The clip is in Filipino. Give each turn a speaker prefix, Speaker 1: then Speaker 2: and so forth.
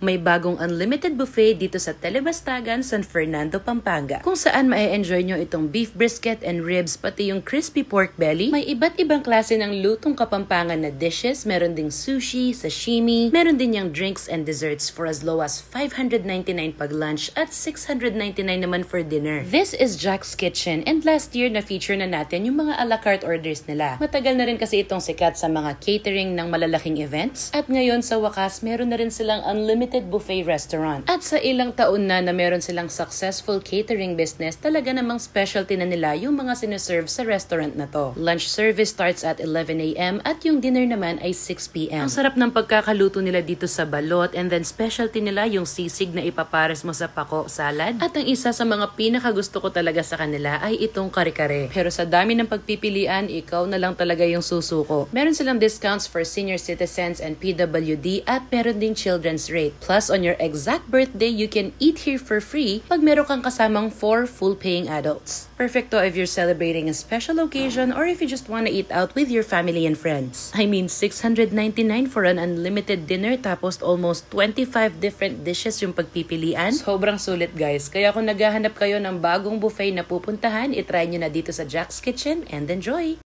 Speaker 1: May bagong unlimited buffet dito sa Telebastagan, San Fernando, Pampanga, kung saan ma-enjoy nyo itong beef brisket and ribs, pati yung crispy pork belly. May iba't ibang klase ng lutong Kapampangan na dishes. Meron ding sushi, sashimi, meron din yung drinks and desserts for as low as 599 pag lunch at 699 naman for dinner. This is Jack's Kitchen, and last year na-feature na natin yung mga a la carte orders nila. Matagal na rin kasi itong sikat sa mga catering ng malalaking events, at ngayon sa wakas meron na rin silang unlimited buffet restaurant. At sa ilang taon na meron silang successful catering business, talaga namang specialty na nila yung mga sineserve sa restaurant na to. Lunch service starts at 11 a.m. at yung dinner naman ay 6 p.m. Ang sarap ng pagkakaluto nila dito sa balot, and then specialty nila yung sisig na ipapares mo sa pako salad. At ang isa sa mga pinakagusto ko talaga sa kanila ay itong kare-kare. Pero sa dami ng pagpipilian, ikaw na lang talaga yung susuko. Meron silang discounts for senior citizens and PWD, at meron ding children's rate. Plus, on your exact birthday, you can eat here for free pag meron kang kasamang 4 full-paying adults. Perfecto if you're celebrating a special occasion or if you just want to eat out with your family and friends. I mean, $699 for an unlimited dinner, tapos almost 25 different dishes yung pagpipilian. Sobrang sulit, guys. Kaya kung naghahanap kayo ng bagong buffet na pupuntahan, itry nyo na dito sa Jack's Kitchen and enjoy!